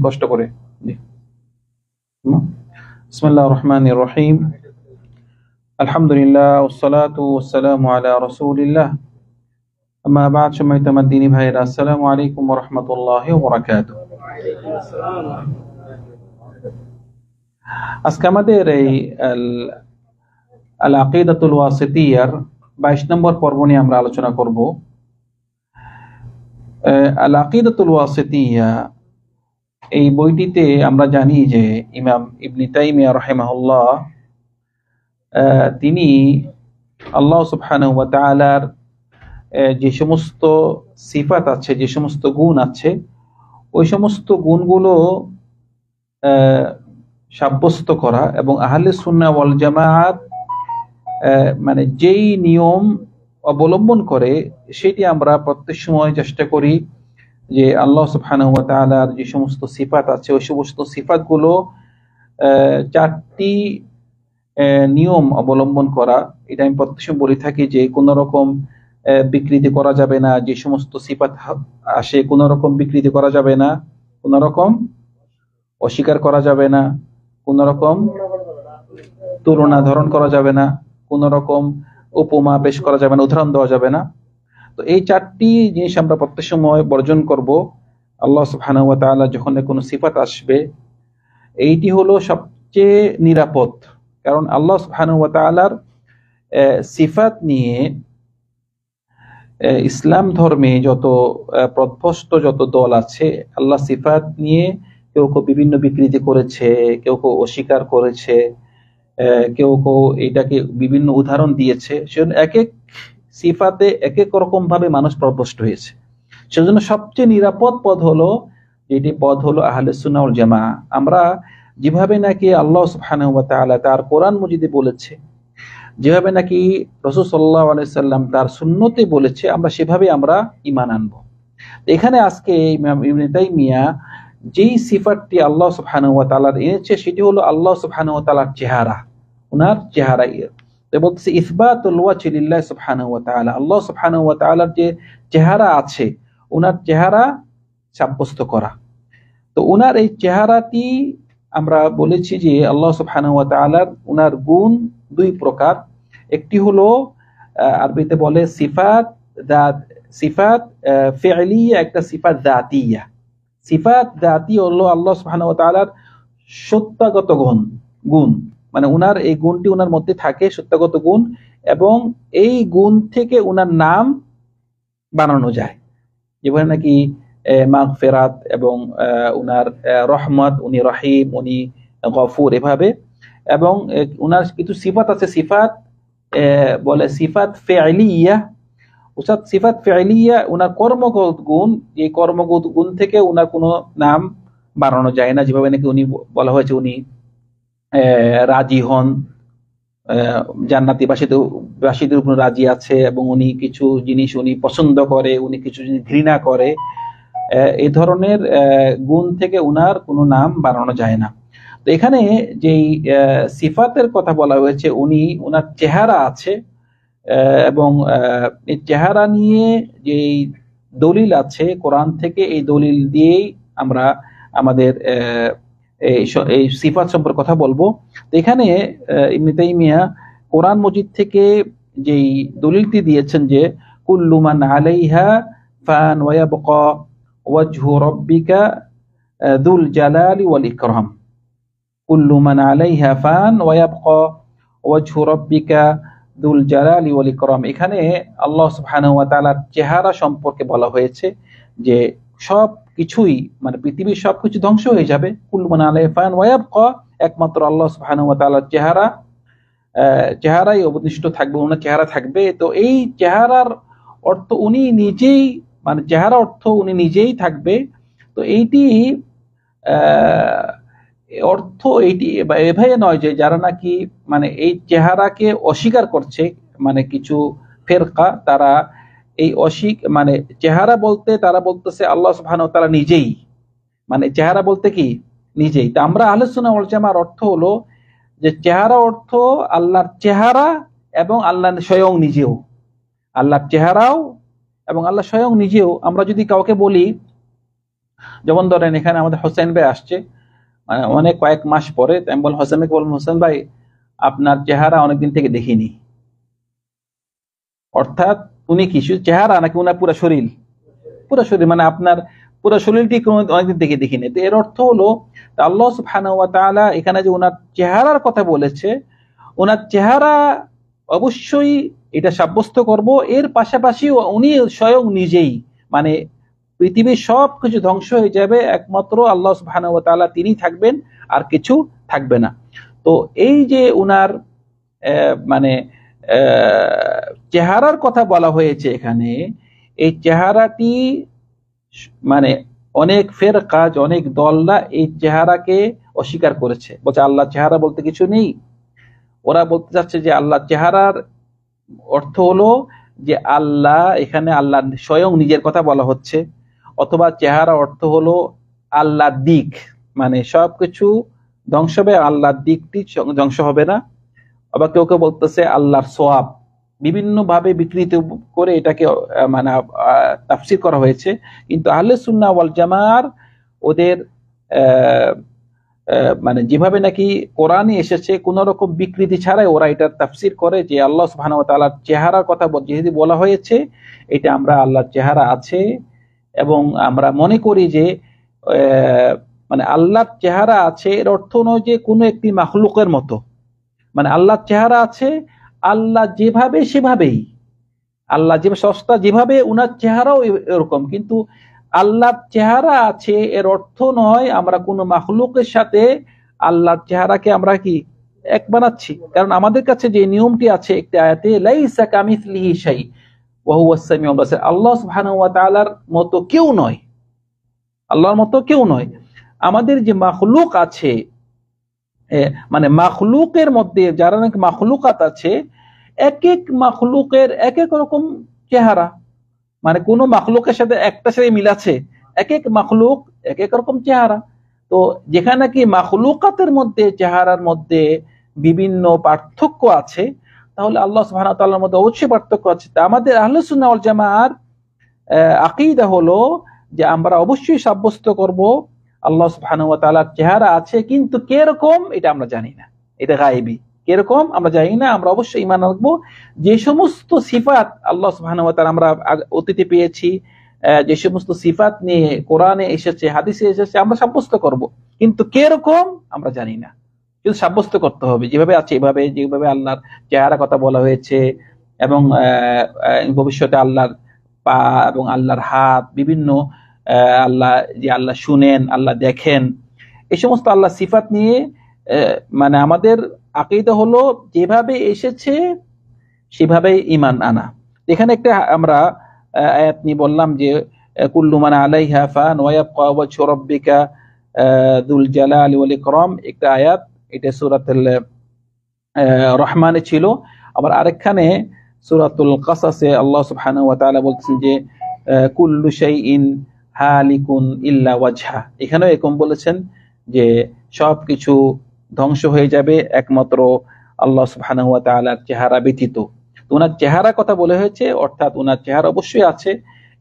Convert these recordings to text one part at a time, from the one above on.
কষ্ট করে। বিসমিল্লাহির রহমানির রহিম। আলহামদুলিল্লাহ ওয়াসসালাতু ওয়াসসালামু আলা রাসূলিল্লাহ। আম্মা বা'দ, সম্মানিত আমার দ্বীনী ভাইয়েরা, আসসালামু আলাইকুম ওয়া রাহমাতুল্লাহি ওয়া বারাকাতুহু। আজকে আমাদের এই আল আকিদাতুল ওয়াসিতিয়ার 22 নম্বর পর্ব নিয়ে আমরা আলোচনা করব। আল আকিদাতুল ওয়াসিতিয়া এই বইটিতে আমরা জানি যে ইমাম ইবনে তাইমিয়া রাহিমাহুল্লাহ তিনি আল্লাহ সুবহানাহু ওয়া তাআলার যে সমস্ত সিফাত আছে, যে সমস্ত গুণ আছে, ওই সমস্ত গুণগুলো সাব্যস্ত করা এবং আহলে সুন্নাহ ওয়াল জামাআত মানে যেই নিয়ম অবলম্বন করে সেটি আমরা প্রত্যেক সময় চেষ্টা করি যে আল্লাহ সুবহানাহু ওয়া তাআলার যে সমস্ত সিফাত আছে ওই সমস্ত সিফাতগুলো 4টি নিয়ম অবলম্বন করা। এটা আমি প্রত্যেক সময় বলে থাকি যে কোন রকম বিকৃতি করা যাবে না, যে সমস্ত সিফাত আসে কোন রকম বিকৃতি করা যাবে না, কোন রকম অস্বীকার করা যাবে না, কোন রকম তুলনা ধরন করা যাবে না, কোন রকম উপমা পেশ করা যাবে না, উদাহরণ দেওয়া যাবে না। তো এই 4টি জিনিস আমরা প্রত্যেক সময় বর্জন করব। আল্লাহ সুবহানাহু ওয়া তাআলা যখন কোনো সিফাত আসবে, এইটি হলো সবচেয়ে নিরাপদ। কারণ আল্লাহ সুবহানাহু ওয়া তাআলার সিফাত নিয়ে ইসলাম ধর্মে যত পথভ্রষ্ট যত দল আছে, আল্লাহ সিফাত নিয়ে কেউ কেউ বিভিন্ন বিকৃতি করেছে, কেউ কেউ অস্বীকার করেছে, কেউ কেউ এটাকে বিভিন্ন উদাহরণ দিয়েছে। সেজন্য এক এক সিফাতে এক এক রকম ভাবে মানুষ পথভ্রষ্ট হয়েছে। সেজন্য সবচেয়ে নিরাপদ পথ হলো, যেটি পথ হলো আহলে সুন্নাহ ওয়াল জামাআহ। আমরা যেভাবে নাকি আল্লাহ সুবহানাহু ওয়া তাআলা তার কোরআন মজিদে বলেছে, যেভাবে নাকি রাসূল সাল্লাল্লাহু আলাইহি সাল্লাম তার সুন্নতে বলেছে, আমরা সেভাবে আমরা ঈমান আনবো। এখানে আজকে ইমাম ইবনে তাইমিয়া যেই সিফাতটি আল্লাহ সুবহানাহু ওয়া তাআলার এনেছে সেটি হলো আল্লাহ সুবহানাহু ওয়া তাআলার চেহারা, ওনার চেহারা। বলতেছে ইসবাতুল ওয়াজহি লিল্লাহি সুবহানাহু ওয়া তাআলা, আল্লাহ সুবহানাহু ওয়া তাআলার যে চেহারা আছে ওনার চেহারা সাব্যস্ত করা। তো ওনার এই চেহারাটি আমরা বলেছি যে আল্লাহ সুবহানাহু ওয়া তাআলার ওনার গুণ 2 প্রকার। একটি হলো আরবিতে বলে সিফাত ফি'লিয়া, একটা সিফাত যাতিয়া। সিফাত যাতি হলো আল্লাহ সুবহানাহু ওয়া তাআলার সত্তাগত গুণ, মানে উনার এই গুণটি উনার মধ্যে থাকে, সত্তাগত গুণ, এবং এই গুণ থেকে উনার নাম বানানো যায়। যেভাবে নাকি মাগফিরাত এবং উনার রহমত, উনি রহিম, উনি গফুর, এভাবে। এবং উনার কিছু সিফাত আছে, সিফাত বলে সিফাত ফি'লিয়া। সিফাত ফি'লিয়া উনার কর্মগত গুণ, এই কর্মগত গুণ থেকে উনার কোনো নাম বানানো যায় না। যেভাবে নাকি উনি বলা হয়েছে উনি রাজি হন, জান্নাতি বাসীদের উপর রাজি আছে, এবং উনি কিছু জিনিস উনি পছন্দ করে, উনি কিছু জিনিস ঘৃণা করে। এই ধরনের গুণ থেকে উনার কোনো নাম বানানো যায় না। তো এখানে যেই সিফাতের কথা বলা হয়েছে, উনার চেহারা আছে, এবং এই চেহারা নিয়ে যেই দলিল আছে কোরআন থেকে, এই দলিল দিয়েই আমরা আমাদের এই সিফাত সম্পর্কে কথা বলবো। তো এখানে ইবনে তাইমিয়া কোরআন মজিদ থেকে যেই দলিলটি দিয়েছেন যে কুল্লু মান আলাইহা ফান ওয়া ইয়াবকা ওয়াজহু রাব্বিকা যুল জালালি ওয়াল ইকরাম। কুল্লু মান আলাইহা ফান ওয়া ইয়াবকা ওয়াজহু রাব্বিকা যুল জালালি ওয়াল ইকরাম। এখানে আল্লাহ সুবহানাহু ওয়া তাআলার চেহারা সম্পর্কে বলা হয়েছে যে সব কিছুই, মানে পৃথিবীর সবকিছু ধ্বংস হয়ে যাবে, কুল্লু মান আলাইহা ফান ওয়া ইয়াবকা, একমাত্র আল্লাহ সুবহানাহু ওয়া তাআলার চেহারাই অবশিষ্ট থাকবে, ওনার চেহারা থাকবে। তো এই চেহারার অর্থ উনি নিজেই, মানে চেহারা অর্থ উনি নিজেই থাকবে। তো এইটি অর্থ এইটি এভাবে নয় যে যারা নাকি মানে এই চেহারাকে অস্বীকার করছে, মানে কিছু ফেরকা, তারা এই মানে চেহারা বলতে তারা বলতেছে আল্লাহ সুবহানাহু ওয়া তাআলা নিজেই, মানে চেহারা বলতে কি নিজেই। তা আমরা আহলে সুন্নাহ ওয়াল জামাআর অর্থ হলো যে চেহারা অর্থ আল্লাহর চেহারা এবং আল্লাহ স্বয়ং নিজেও, আল্লাহর চেহারাও এবং আল্লাহ স্বয়ং নিজেও। আমরা যদি কাউকে বলি যেমন ধরেন এখানে আমাদের হোসেন ভাই আসছে, মানে অনেক কয়েক মাস পরে, আমি বললাম হোসেন ভাইকে, বললাম হোসেন ভাই আপনার চেহারা অনেকদিন থেকে দেখিনি, অর্থাৎ উনি কি শুধু চেহারা নাকি উনার পুরো শরীর? পুরো শরীর, মানে আপনার পুরো শরীরটি অনেকদিন থেকে দেখিনি। তো এর অর্থ হলো আল্লাহ সুবহানাহু ওয়া তাআলা এখানে যে উনার চেহারার কথা বলেছে, ওনার চেহারা অবশ্যই এটা সাব্যস্ত করব, এর পাশাপাশি উনি স্বয়ং নিজেই, মানে পৃথিবীর সব কিছু ধ্বংস হয়ে যাবে, একমাত্র আল্লাহ সুবহানাহু ওয়া তাআলা তিনি থাকবেন, আর কিছু থাকবে না। তো এই যে উনার মানে চেহারার কথা বলা হয়েছে এখানে, এই চেহারাটি মানে অনেক ফেরকাজ, অনেক দলরা এই চেহারাকে অস্বীকার করেছে, বলছে আল্লাহ চেহারা বলতে কিছু নেই। ওরা বলতে চাচ্ছে যে আল্লাহ চেহারার অর্থ হলো যে আল্লাহ, এখানে আল্লাহ স্বয়ং নিজের কথা বলা হচ্ছে, অথবা চেহারা অর্থ হলো আল্লাহর দিক, মানে সবকিছু ধ্বংস হবে, আল্লাহর দিকটি ধ্বংস হবে না। আবার কেউ কেউ বলতেছে আল্লাহর সোয়াব, বিভিন্ন ভাবে বিকৃত করে এটাকে মানে তাফসীর করা হয়েছে। কিন্তু আহলে সুন্নাহ ওয়াল জামার ওদের মানে যেভাবে নাকি কোরআনে এসেছে কোন রকম বিকৃতি ছাড়াই ওরা এটা তাফসীর করে যে আল্লাহ সুবহানাহু ওয়া তাআলার চেহারার কথা যেহেতু বলা হয়েছে, এটা আমরা আল্লাহর চেহারা আছে, এবং আমরা মনে করি যে মানে আল্লাহর চেহারা আছে এর অর্থ নয় যে কোনো একটি মাখলুকের মতো, মানে আল্লাহর চেহারা আছে, আল্লাহ যেভাবে সেভাবেই, আল্লাহ যে সস্তা যেভাবে উনার চেহারাও এরকম, কিন্তু আল্লাহর চেহারা আছে এর অর্থ নয় আমরা কোনো মাখলুকের সাথে আল্লাহর চেহারাকে আমরা কি এক বানাচ্ছি। কারণ আমাদের কাছে যে নিয়মটি আছে একটি আয়াতে, লাইসা কামিসলিহি শাই ওয়া হুয়াস সামিউল বাসির, আল্লাহ সুবহানাহু ওয়া তাআলার মতো কেউ নয়, আল্লাহর মতো কেউ নয়। আমাদের যে মাখলুক আছে, মানে মাখলুকের মধ্যে যারা নাকি মাখলুকাত আছে, এক এক মাখলুকের এক এক রকম চেহারা, মানে কোন মাখলুকের সাথে একটার সাথে মিল আছে, এক এক মাখলুক এক এক রকম চেহারা। তো যেখানে নাকি মাখলুকাতের মধ্যে চেহারার মধ্যে বিভিন্ন পার্থক্য আছে, তাহলে আল্লাহ সুবহানাহু ওয়া তাআলার মধ্যে অবশ্যই পার্থক্য আছে। তা আমাদের আহলে সুন্নাহ ওয়াল জামাআর আকীদা হলো যে আমরা অবশ্যই সাব্যস্ত করব আল্লাহ সুবহানাহু ওয়া তাআলার চেহারা আছে, কিন্তু কিরকম এটা আমরা জানি না, এটা গায়েবী, কিরকম আমরা জানি না। আমরা অবশ্যই ঈমান রাখবো যে সমস্ত সিফাত আল্লাহ সুবহানাহু ওয়া তাআলা আমরা অতীতে পেয়েছি, যে সমস্ত সিফাত নিয়ে কোরআনে এসেছে, হাদিসে এসেছে, আমরা সাব্যস্ত করব, কিন্তু কিরকম আমরা জানি না, শুধু সাব্যস্ত করতে হবে যেভাবে আছে এভাবে, যেভাবে আল্লাহর চেহারা কথা বলা হয়েছে, এবং ভবিষ্যতে আল্লাহর পা এবং আল্লাহর হাত, বিভিন্ন আল্লাহ যে আল্লাহ শুনেন, আল্লাহ দেখেন, এই সমস্ত আল্লাহ সিফাত নিয়ে মানে আমাদের আকীদা হলো যেভাবে এসেছে সেভাবে ঈমান আনা। এখানে একটা আমরা আয়াত নিয়ে বললাম যে কুল্লু মান আলাইহা ফান ওয়া ইয়াবকা ওয়াজহু রাব্বিকা যুল জালালি ওয়াল ইকরাম, একটা আয়াত, এটা সূরাতুল রহমানে ছিল। আবার আরেকখানে সূরাতুল কাসাসে আল্লাহ সুবহানাহু ওয়া তাআলা বলছেন যে কুল্লু শাইইন হালিকুন ইল্লা ওয়াজহা, এখানেও এরকম বলেছেন যে সবকিছু ধ্বংস হয়ে যাবে একমাত্র আল্লাহ সুবহানাহু ওয়া তাআলার চেহারা ব্যতীত। ওনার চেহারা কথা বলে হয়েছে, অর্থাৎ ওনার চেহারা অবশ্যই আছে,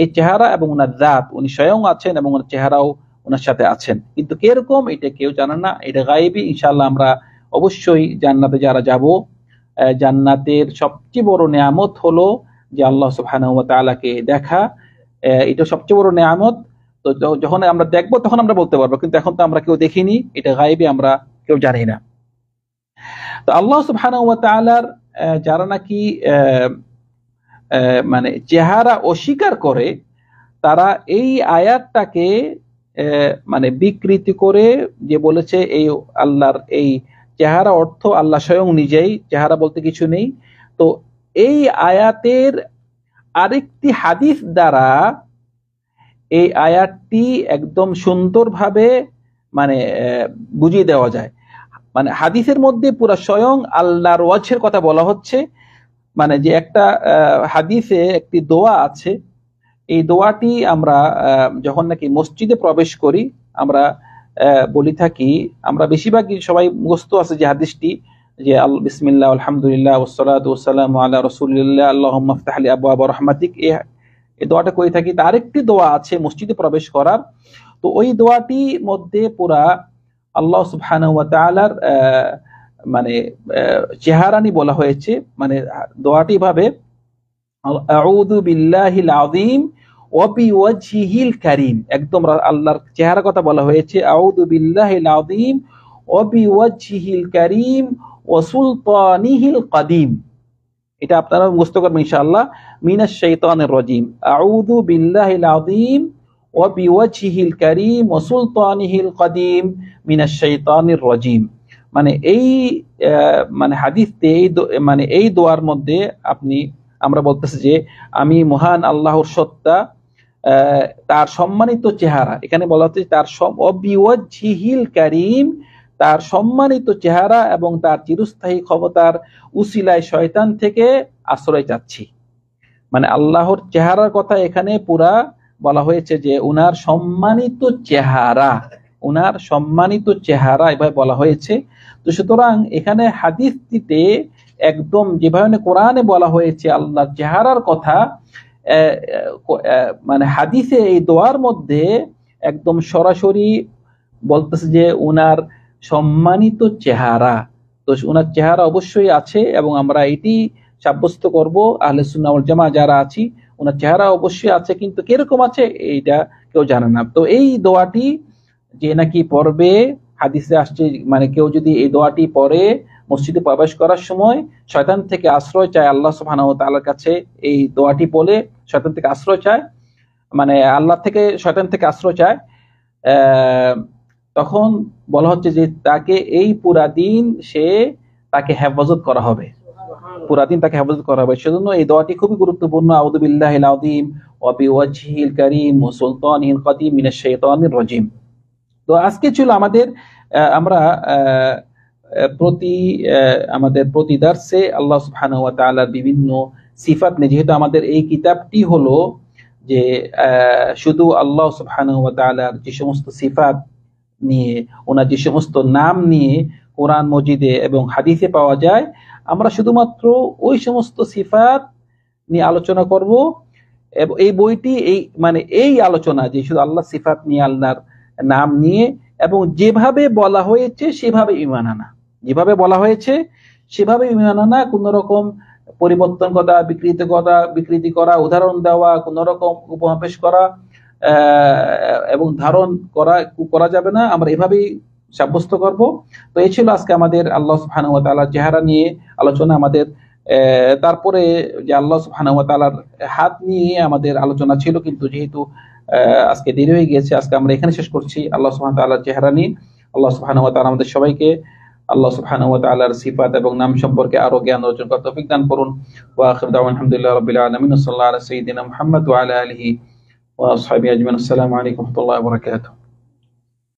এই চেহারা এবং ওনার জাত, উনি স্বয়ং আছেন এবং ওনার চেহারাও ওনার সাথে আছেন, কিন্তু কিরকম এটা কেউ জানে না, এটা গায়েবী। ইনশাআল্লাহ আমরা অবশ্যই জান্নাতে যারা যাব, জান্নাতের সবচেয়ে বড় নিয়ামত হলো যে আল্লাহ সুবহানাহু ওয়া তাআলাকে দেখা, এটা সবচেয়ে বড় নিয়ামত। তো যখন আমরা দেখবো তখন আমরা বলতে পারবো, কিন্তু এখন তো আমরা কেউ দেখিনি, এটা গায়েবী, আমরা কেউ জানি না। তো আল্লাহ সুবহানাহু ওয়া তাআলার যারা নাকি মানে চেহারা অস্বীকার করে, তারা এই আয়াতটাকে মানে বিকৃতি করে যে বলেছে এই আল্লাহর এই চেহারা অর্থ আল্লাহ স্বয়ং নিজেই, চেহারা বলতে কিছু নেই। তো এই আয়াতের আরেকটি হাদিস দ্বারা এই আয়াতটি একদম সুন্দরভাবে মানে বুঝিয়ে দেওয়া যায়। মানে হাদিসের মধ্যে পুরা স্বয়ং আল্লাহর ওয়াজহের কথা বলা হচ্ছে, মানে যে একটা হাদিসে একটি দোয়া আছে, এই দোয়াটি আমরা যখন নাকি মসজিদে প্রবেশ করি আমরা বলি থাকি, আমরা বেশিরভাগই সবাই মুখস্থ আছে যে হাদিসটি, যে বিসমিল্লাহ আলহামদুলিল্লাহ ওয়াসসালাতু ওয়াসসালামু আলা রাসূলিল্লাহ আল্লাহুম্মা ইফতাহ লি আবওয়াব রাহমাতিক, এই দোয়াটা করে থাকি। তার আরেকটি দোয়া আছে মসজিদে প্রবেশ করার, তো ওই দোয়াটি মধ্যে পুরা আল্লাহ সুবহানাহু ওয়া তাআলার মানে চেহারানি বলা হয়েছে। মানে দোয়াটি ভাবে আউযু বিল্লাহিল আযীম ওয়া বিওয়াজহিল কারীম, একদম আল্লাহর চেহারা কথা বলা হয়েছে। আউযু বিল্লাহিল আযীম ওয়া বিওয়াজহিল কারীম ওয়া সুলতানিহিল কাদীম। এটা আপনারা মুখস্থ করবেন ইনশাআল্লাহ। মিনাশ শাইতানির রাজীম, আউযু বিল্লাহিল আযীম ওয়া বিওয়াজহিল কারীম ওয়া সুলতানিহিল কাদীম মিনাশ শাইতানির রাজীম। মানে এই মানে হাদিসে মানে এই দোয়ার মধ্যে আমরা বলতেছি যে আমি মহান আল্লাহর সত্তা, তার সম্মানিত চেহারা, এখানে বলা হচ্ছে তার বিওয়াজহিল কারীম, তার সম্মানিত চেহারা এবং তার চিরস্থায়ী ক্ষমতার উসিলায় শয়তান থেকে আশ্রয় চাচ্ছি। মানে আল্লাহর চেহারার কথা এখানে পুরা বলা হয়েছে যে উনার সম্মানিত চেহারা, উনার সম্মানিত চেহারা এভাবে বলা হয়েছে। তো সুতরাং এখানে হাদিসটিতে একদম যেভাবে কোরআনে বলা হয়েছে আল্লাহর চেহারার কথা, মানে হাদিসে এই দোয়ার মধ্যে একদম সরাসরি বলতেছে যে উনার সম্মানিত চেহারা। তো উনার চেহারা অবশ্যই আছে এবং আমরা এটি সাব্যস্ত করব আহলে সুন্নাহ ওয়াল জামাআহ যারা আছি, উনার চেহারা অবশ্যই আছে, কিন্তু কিরকম আছে এইটা কেউ জানে না। তো এই দোয়াটি যে নাকি পড়বে, হাদিসে আসছে মানে কেউ যদি এই দোয়াটি পড়ে মসজিদে প্রবেশ করার সময় শয়তান থেকে আশ্রয় চায় আল্লাহ সুবহানাহু ওয়া তাআলার কাছে, এই দোয়াটি বলে শয়তান থেকে আশ্রয় চায়, মানে আল্লাহ থেকে শয়তান থেকে আশ্রয় চায়, তখন বলা হচ্ছে যে তাকে এই পুরা দিন তাকে হেফাজত করা হবে, পুরা দিন তাকে হেফাজত করা হবে। সেজন্য এই দোয়াটি খুবই গুরুত্বপূর্ণ। আউযু বিল্লাহিল আযীম ওয়া বিওয়াজহিল কারীম ওয়া সুলতানিল কাদীম মিনাশ শাইতানির রাজীম। তো আজকে ছিল আমাদের আমরা আমাদের প্রতি দার্সে আল্লাহ সুবহানাহু ওয়া তাআলার বিভিন্ন সিফাত নিয়ে, যেহেতু আমাদের এই কিতাবটি হলো যে শুধু আল্লাহ সুবহানাহু ওয়া তাআলার যে সমস্ত সিফাত নিয়ে, ওনার যে সমস্ত নাম নিয়ে কোরআন মজিদে এবং হাদিসে পাওয়া যায়, আমরা শুধুমাত্র ওই সমস্ত সিফাত নিয়ে আলোচনা করব। এবং এই বইটি এই আলোচনা যে শুধু আল্লাহ সিফাত নিয়ে, আল্লাহর নাম নিয়ে এবং যেভাবে বলা হয়েছে সেভাবে ঈমান আনা, যেভাবে বলা হয়েছে সেভাবে ঈমান আনা, কোন রকম পরিবর্তন করা, বিকৃতি করা, উদাহরণ দেওয়া, কোন রকম উপমা পেশ করা এবং ধারণ করা যাবে না। আমরা এভাবেই সাব্যস্ত করব। তো এই ছিল আজকে আমাদের আল্লাহ সুবহানাহু ওয়া তাআলার চেহারা নিয়ে আলোচনা। আমাদের তারপরে যে আল্লাহ সুবহানাহু ওয়া তাআলার হাত নিয়ে আমাদের আলোচনা ছিল, কিন্তু যেহেতু আজকে দেরি হয়ে গিয়েছে, আজকে আমরা এখানে শেষ করছি আল্লাহ সুবহানাহু ওয়া তাআলার চেহারা নিয়ে। আল্লাহ সুবহানাহু ওয়া তাআলা আমাদের সবাইকে আল্লাহ সুবহানাহু ওয়া তাআলার সিফাত এবং নাম সম্পর্কে আরো জ্ঞান অর্জন করার তৌফিক দান করুন। ওয়া আখিরু দাওয়ানা আলহামদুলিল্লাহি রাব্বিল আলামিন। সাল্লাল্লাহু আলা সাইয়্যিদিনা মুহাম্মদ ওয়া আলা আলিহি ওয়া আসহাবিহি আজমাইন। আসসালামু আলাইকুম ওয়া রাহমাতুল্লাহি ওয়া বারাকাতুহু।